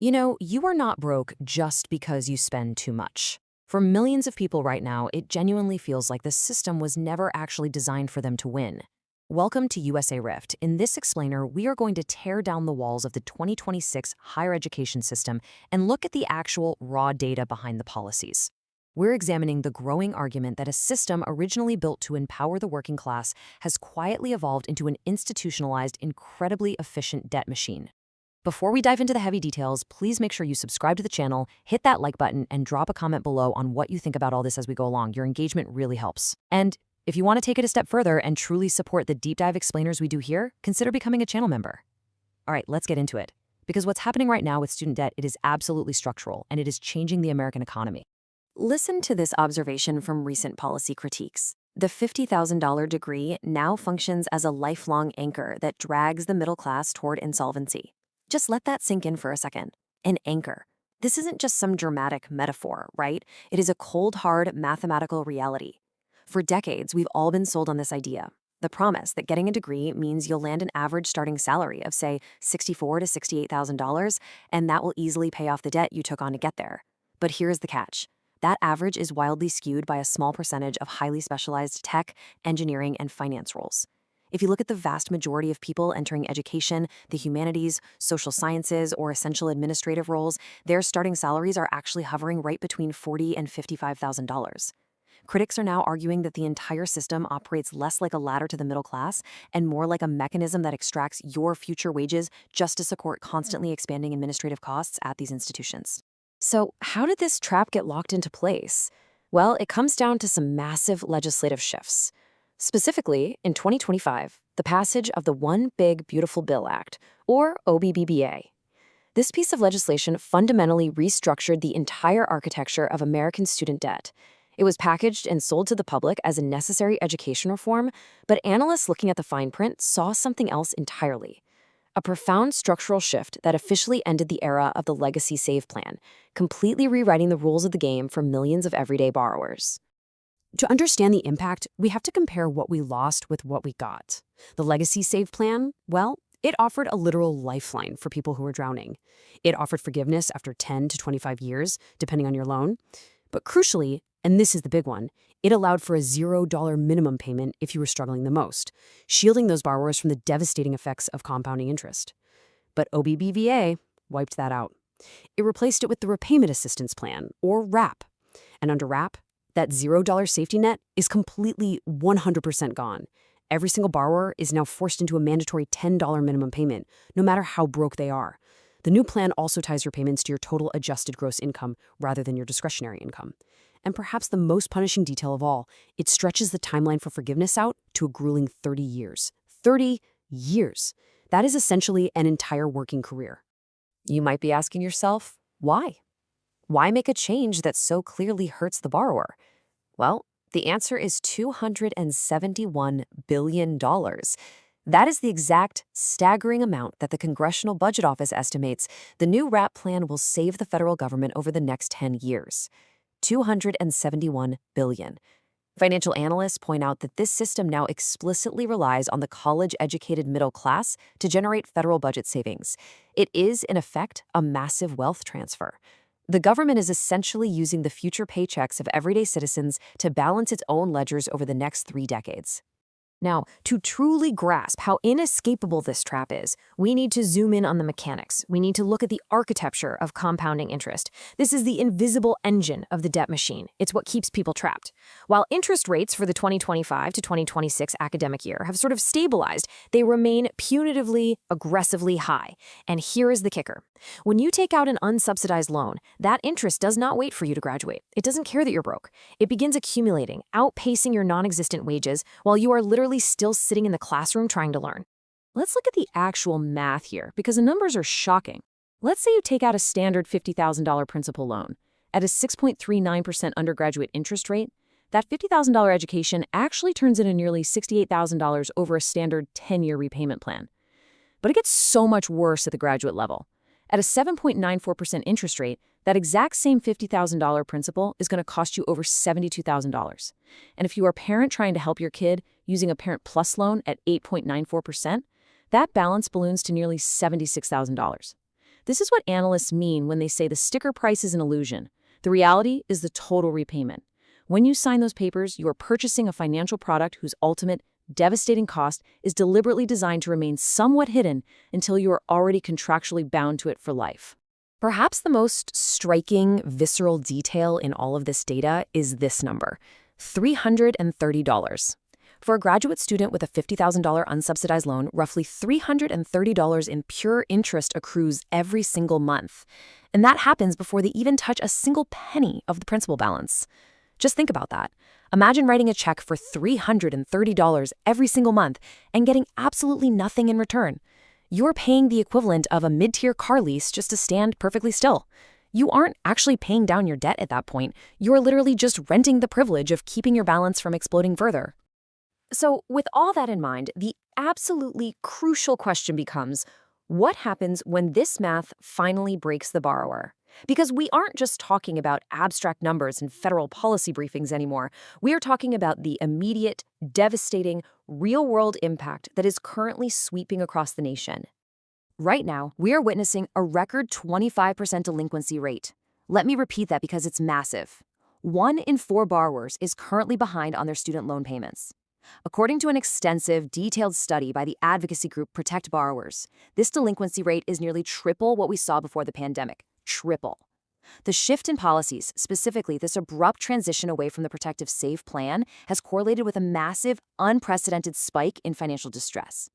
You know, you are not broke just because you spend too much. For millions of people right now, it genuinely feels like the system was never actually designed for them to win. Welcome to USA Rift. In this explainer, we are going to tear down the walls of the 2026 higher education system and look at the actual raw data behind the policies. We're examining the growing argument that a system originally built to empower the working class has quietly evolved into an institutionalized, incredibly efficient debt machine. Before we dive into the heavy details, please make sure you subscribe to the channel, hit that like button, and drop a comment below on what you think about all this as we go along. Your engagement really helps. And if you want to take it a step further and truly support the deep dive explainers we do here, consider becoming a channel member. All right, let's get into it. Because what's happening right now with student debt, it is absolutely structural, and it is changing the American economy. Listen to this observation from recent policy critiques. The $50,000 degree now functions as a lifelong anchor that drags the middle class toward insolvency. Just let that sink in for a second. An anchor. This isn't just some dramatic metaphor, right? It is a cold, hard mathematical reality. For decades, we've all been sold on this idea. The promise that getting a degree means you'll land an average starting salary of, say, $64,000 to $68,000, and that will easily pay off the debt you took on to get there. But here's the catch. That average is wildly skewed by a small percentage of highly specialized tech, engineering, and finance roles. If you look at the vast majority of people entering education, the humanities, social sciences, or essential administrative roles, their starting salaries are actually hovering right between $40,000 and $55,000. Critics are now arguing that the entire system operates less like a ladder to the middle class and more like a mechanism that extracts your future wages just to support constantly expanding administrative costs at these institutions. So, how did this trap get locked into place? Well, it comes down to some massive legislative shifts. Specifically, in 2025, the passage of the One Big Beautiful Bill Act, or OBBBA. This piece of legislation fundamentally restructured the entire architecture of American student debt. It was packaged and sold to the public as a necessary education reform, but analysts looking at the fine print saw something else entirely. A profound structural shift that officially ended the era of the legacy save plan, completely rewriting the rules of the game for millions of everyday borrowers. To understand the impact, we have to compare what we lost with what we got. The legacy save plan, well, it offered a literal lifeline for people who were drowning. It offered forgiveness after 10 to 25 years, depending on your loan. But crucially, and this is the big one, it allowed for a $0 minimum payment if you were struggling the most, shielding those borrowers from the devastating effects of compounding interest. But OBBBA wiped that out. It replaced it with the Repayment Assistance Plan, or RAP. And under RAP, that $0 safety net is completely 100% gone. Every single borrower is now forced into a mandatory $10 minimum payment, no matter how broke they are. The new plan also ties your payments to your total adjusted gross income rather than your discretionary income. And perhaps the most punishing detail of all, it stretches the timeline for forgiveness out to a grueling 30 years. 30 years! That is essentially an entire working career. You might be asking yourself, why? Why make a change that so clearly hurts the borrower? Well, the answer is $271 billion. That is the exact staggering amount that the Congressional Budget Office estimates the new RAP plan will save the federal government over the next 10 years. $271 billion. Financial analysts point out that this system now explicitly relies on the college-educated middle class to generate federal budget savings. It is, in effect, a massive wealth transfer. The government is essentially using the future paychecks of everyday citizens to balance its own ledgers over the next 3 decades. Now, to truly grasp how inescapable this trap is, we need to zoom in on the mechanics. We need to look at the architecture of compounding interest. This is the invisible engine of the debt machine. It's what keeps people trapped. While interest rates for the 2025 to 2026 academic year have sort of stabilized, they remain punitively, aggressively high. And here is the kicker. When you take out an unsubsidized loan, that interest does not wait for you to graduate. It doesn't care that you're broke. It begins accumulating, outpacing your non-existent wages while you are literally still sitting in the classroom trying to learn. Let's look at the actual math here, because the numbers are shocking. Let's say you take out a standard $50,000 principal loan. At a 6.39% undergraduate interest rate, that $50,000 education actually turns into nearly $68,000 over a standard 10-year repayment plan. But it gets so much worse at the graduate level. At a 7.94% interest rate, that exact same $50,000 principal is going to cost you over $72,000. And if you are a parent trying to help your kid using a Parent Plus loan at 8.94%, that balance balloons to nearly $76,000. This is what analysts mean when they say the sticker price is an illusion. The reality is the total repayment. When you sign those papers, you are purchasing a financial product whose ultimate, devastating cost is deliberately designed to remain somewhat hidden until you are already contractually bound to it for life. Perhaps the most striking, visceral detail in all of this data is this number: $330. For a graduate student with a $50,000 unsubsidized loan, roughly $330 in pure interest accrues every single month. And that happens before they even touch a single penny of the principal balance. Just think about that. Imagine writing a check for $330 every single month and getting absolutely nothing in return. You're paying the equivalent of a mid-tier car lease just to stand perfectly still. You aren't actually paying down your debt at that point. You're literally just renting the privilege of keeping your balance from exploding further. So, with all that in mind, the absolutely crucial question becomes, what happens when this math finally breaks the borrower? Because we aren't just talking about abstract numbers in federal policy briefings anymore. We are talking about the immediate, devastating, real-world impact that is currently sweeping across the nation. Right now, we are witnessing a record 25% delinquency rate. Let me repeat that because it's massive. 1 in 4 borrowers is currently behind on their student loan payments. According to an extensive, detailed study by the advocacy group Protect Borrowers, this delinquency rate is nearly triple what we saw before the pandemic. Triple. The shift in policies, specifically this abrupt transition away from the Protective Save plan, has correlated with a massive, unprecedented spike in financial distress.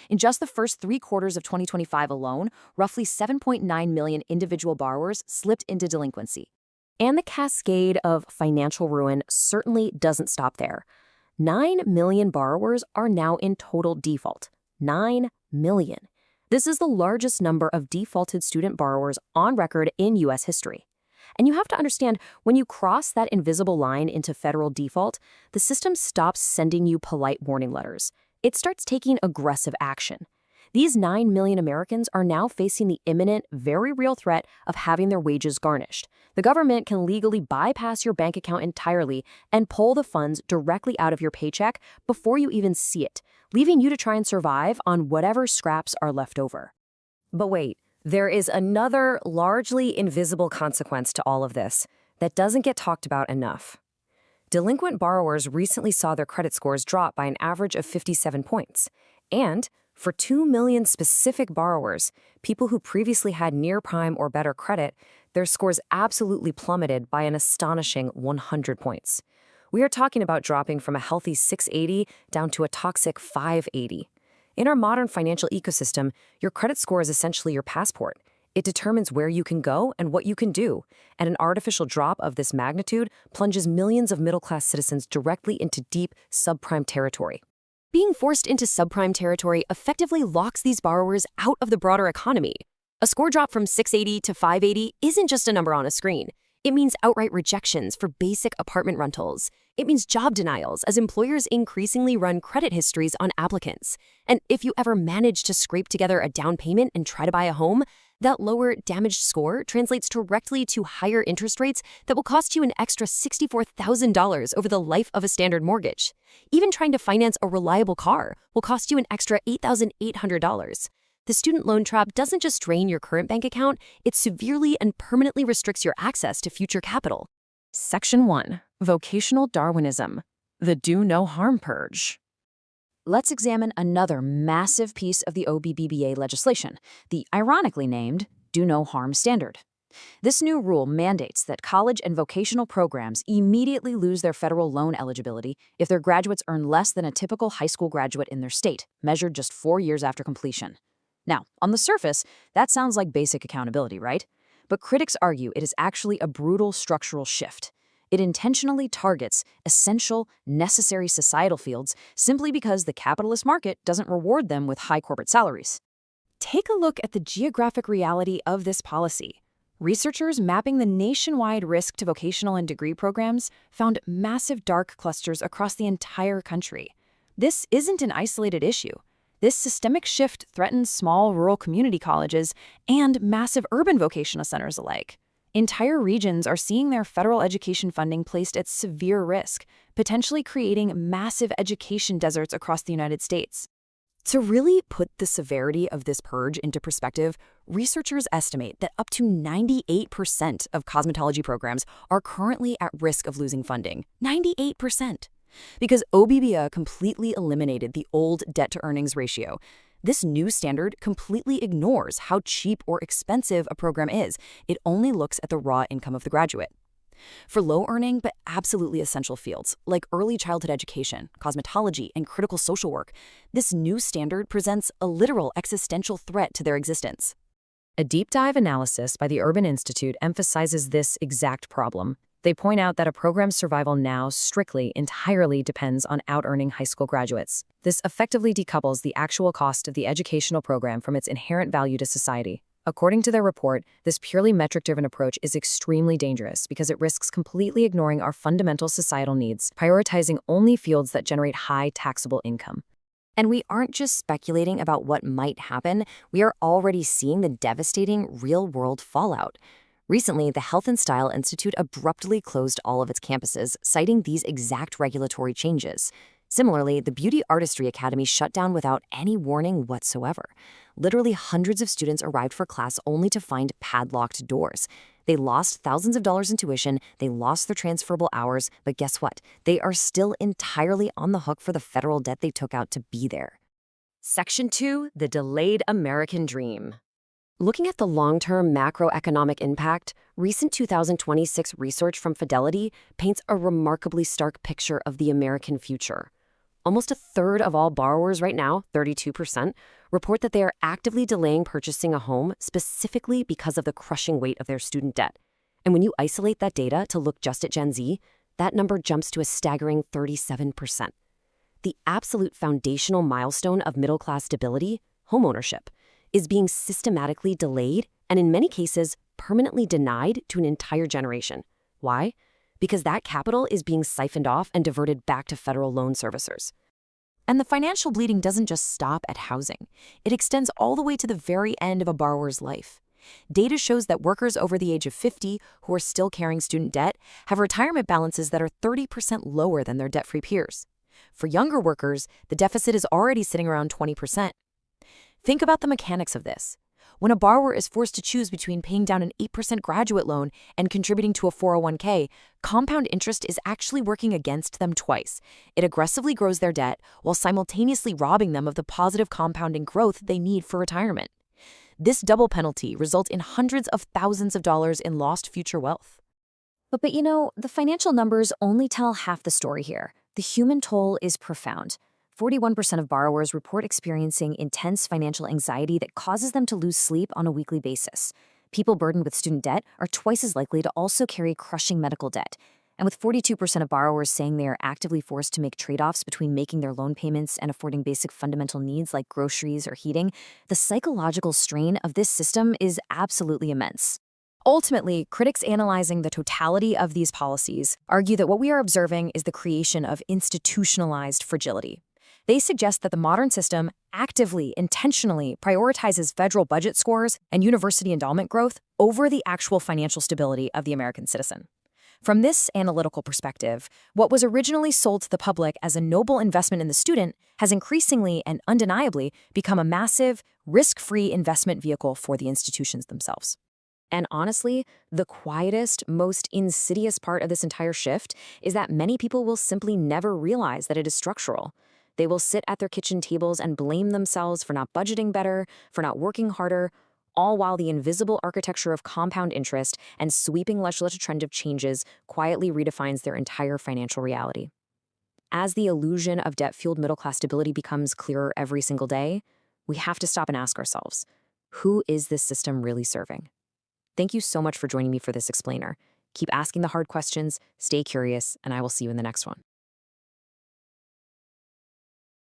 In just the first 3 quarters of 2025 alone, roughly 7.9 million individual borrowers slipped into delinquency. And the cascade of financial ruin certainly doesn't stop there. 9 million borrowers are now in total default. 9 million. This is the largest number of defaulted student borrowers on record in U.S. history. And you have to understand, when you cross that invisible line into federal default, the system stops sending you polite warning letters. It starts taking aggressive action. These 9 million Americans are now facing the imminent, very real threat of having their wages garnished. The government can legally bypass your bank account entirely and pull the funds directly out of your paycheck before you even see it, leaving you to try and survive on whatever scraps are left over. But wait, there is another largely invisible consequence to all of this that doesn't get talked about enough. Delinquent borrowers recently saw their credit scores drop by an average of 57 points. And for 2 million specific borrowers, people who previously had near-prime or better credit, their scores absolutely plummeted by an astonishing 100 points. We are talking about dropping from a healthy 680 down to a toxic 580. In our modern financial ecosystem, your credit score is essentially your passport. It determines where you can go and what you can do, and an artificial drop of this magnitude plunges millions of middle-class citizens directly into deep subprime territory. Being forced into subprime territory effectively locks these borrowers out of the broader economy. A score drop from 680 to 580 isn't just a number on a screen. It means outright rejections for basic apartment rentals. It means job denials as employers increasingly run credit histories on applicants. And if you ever manage to scrape together a down payment and try to buy a home, that lower damaged score translates directly to higher interest rates that will cost you an extra $64,000 over the life of a standard mortgage. Even trying to finance a reliable car will cost you an extra $8,800. The student loan trap doesn't just drain your current bank account, it severely and permanently restricts your access to future capital. Section 1. Vocational Darwinism. The Do No Harm Purge. Let's examine another massive piece of the OBBBA legislation, the ironically named Do No Harm Standard. This new rule mandates that college and vocational programs immediately lose their federal loan eligibility if their graduates earn less than a typical high school graduate in their state, measured just 4 years after completion. Now, on the surface, that sounds like basic accountability, right? But critics argue it is actually a brutal structural shift. It intentionally targets essential, necessary societal fields simply because the capitalist market doesn't reward them with high corporate salaries. Take a look at the geographic reality of this policy. Researchers mapping the nationwide risk to vocational and degree programs found massive dark clusters across the entire country. This isn't an isolated issue. This systemic shift threatens small rural community colleges and massive urban vocational centers alike. Entire regions are seeing their federal education funding placed at severe risk, potentially creating massive education deserts across the United States. To really put the severity of this purge into perspective, researchers estimate that up to 98% of cosmetology programs are currently at risk of losing funding. 98%! Because OBBB completely eliminated the old debt-to-earnings ratio. This new standard completely ignores how cheap or expensive a program is. It only looks at the raw income of the graduate. For low-earning but absolutely essential fields, like early childhood education, cosmetology, and critical social work, this new standard presents a literal existential threat to their existence. A deep dive analysis by the Urban Institute emphasizes this exact problem. They point out that a program's survival now strictly, entirely depends on out-earning high school graduates. This effectively decouples the actual cost of the educational program from its inherent value to society. According to their report, this purely metric-driven approach is extremely dangerous because it risks completely ignoring our fundamental societal needs, prioritizing only fields that generate high taxable income. And we aren't just speculating about what might happen, we are already seeing the devastating real-world fallout. Recently, the Health and Style Institute abruptly closed all of its campuses, citing these exact regulatory changes. Similarly, the Beauty Artistry Academy shut down without any warning whatsoever. Literally hundreds of students arrived for class only to find padlocked doors. They lost thousands of dollars in tuition, they lost their transferable hours, but guess what? They are still entirely on the hook for the federal debt they took out to be there. Section 2, the delayed American dream. Looking at the long-term macroeconomic impact, recent 2026 research from Fidelity paints a remarkably stark picture of the American future. Almost a third of all borrowers right now, 32%, report that they are actively delaying purchasing a home specifically because of the crushing weight of their student debt. And when you isolate that data to look just at Gen Z, that number jumps to a staggering 37%. The absolute foundational milestone of middle-class stability, homeownership, is being systematically delayed and in many cases permanently denied to an entire generation. Why? Because that capital is being siphoned off and diverted back to federal loan servicers. And the financial bleeding doesn't just stop at housing. It extends all the way to the very end of a borrower's life. Data shows that workers over the age of 50 who are still carrying student debt have retirement balances that are 30% lower than their debt-free peers. For younger workers, the deficit is already sitting around 20%. Think about the mechanics of this. When a borrower is forced to choose between paying down an 8% graduate loan and contributing to a 401k, compound interest is actually working against them twice. It aggressively grows their debt while simultaneously robbing them of the positive compounding growth they need for retirement. This double penalty results in hundreds of thousands of dollars in lost future wealth. But you know, the financial numbers only tell half the story here. The human toll is profound. 41% of borrowers report experiencing intense financial anxiety that causes them to lose sleep on a weekly basis. People burdened with student debt are twice as likely to also carry crushing medical debt. And with 42% of borrowers saying they are actively forced to make trade-offs between making their loan payments and affording basic fundamental needs like groceries or heating, the psychological strain of this system is absolutely immense. Ultimately, critics analyzing the totality of these policies argue that what we are observing is the creation of institutionalized fragility. They suggest that the modern system actively, intentionally prioritizes federal budget scores and university endowment growth over the actual financial stability of the American citizen. From this analytical perspective, what was originally sold to the public as a noble investment in the student has increasingly and undeniably become a massive, risk-free investment vehicle for the institutions themselves. And honestly, the quietest, most insidious part of this entire shift is that many people will simply never realize that it is structural. They will sit at their kitchen tables and blame themselves for not budgeting better, for not working harder, all while the invisible architecture of compound interest and sweeping legislative trend of changes quietly redefines their entire financial reality. As the illusion of debt-fueled middle-class stability becomes clearer every single day, we have to stop and ask ourselves, who is this system really serving? Thank you so much for joining me for this explainer. Keep asking the hard questions, stay curious, and I will see you in the next one.